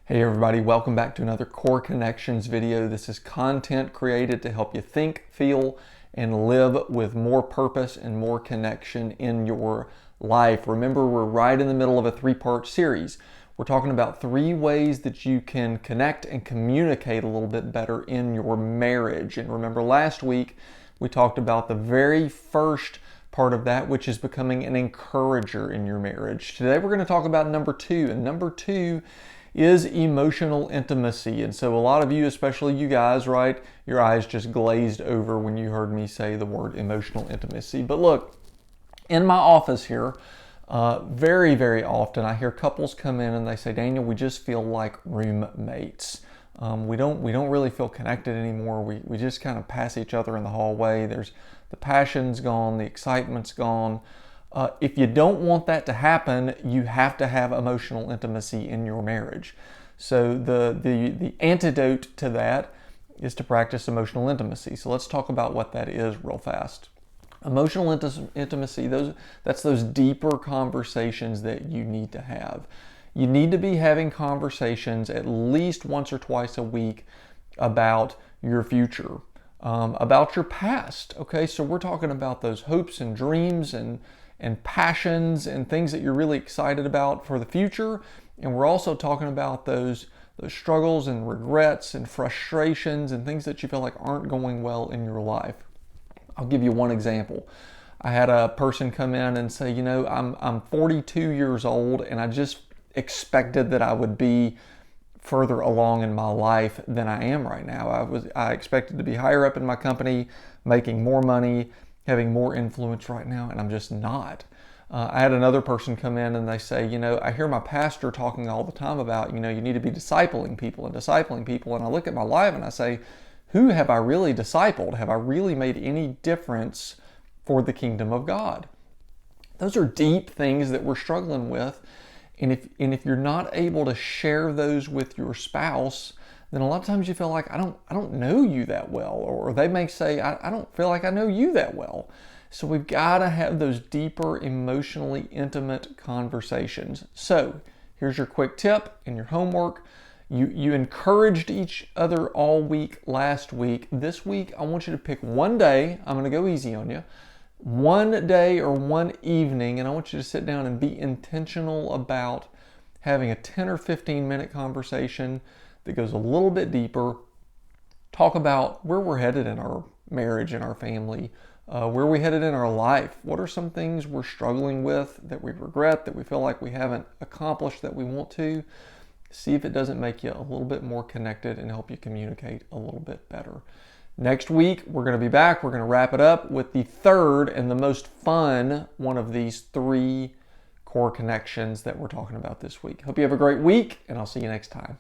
Hey everybody, welcome back to another Core Connections video. This is content created to help you think, feel, and live with more purpose and more connection in your life. Remember, we're right in the middle of a three-part series. We're talking about 3 ways that you can connect and communicate a little bit better in your marriage. And remember, last week we talked about the very first part of that, which is becoming an encourager in your marriage. Today we're going to talk about number 2, and number 2 is emotional intimacy. And so a lot of you, especially you guys, right, your eyes just glazed over when you heard me say the word emotional intimacy. But look, in my office here, very, very often I hear couples come in and they say, Daniel, we just feel like roommates. We don't really feel connected anymore. We just kind of pass each other in the hallway. The passion's gone, the excitement's gone. If you don't want that to happen, you have to have emotional intimacy in your marriage. So the antidote to that is to practice emotional intimacy. So let's talk about what that is real fast. Emotional intimacy, that's those deeper conversations that you need to have. You need to be having conversations at least once or twice a week about your future, about your past. Okay, so we're talking about those hopes and dreams and passions and things that you're really excited about for the future. And we're also talking about those struggles and regrets and frustrations and things that you feel like aren't going well in your life. I'll give you one example. I had a person come in and say, you know, I'm 42 years old and I just expected that I would be further along in my life than I am right now. I expected to be higher up in my company, making more money, having more influence right now, and I'm just not. I had another person come in and they say, you know, I hear my pastor talking all the time about, you know, you need to be discipling people. And I look at my life and I say, who have I really discipled? Have I really made any difference for the kingdom of God? Those are deep things that we're struggling with. And if you're not able to share those with your spouse, then a lot of times you feel like, I don't know you that well. Or they may say, I don't feel like I know you that well. So we've got to have those deeper, emotionally intimate conversations. So here's your quick tip in your homework. You encouraged each other all week last week. This week, I want you to pick one day. I'm going to go easy on you. One day or one evening, and I want you to sit down and be intentional about having a 10 or 15 minute conversation that goes a little bit deeper. Talk about where we're headed in our marriage and our family, where we're headed in our life. What are some things we're struggling with that we regret, that we feel like we haven't accomplished that we want to? See if it doesn't make you a little bit more connected and help you communicate a little bit better. Next week, we're going to be back. We're going to wrap it up with the third and the most fun one of these 3 core connections that we're talking about this week. Hope you have a great week, and I'll see you next time.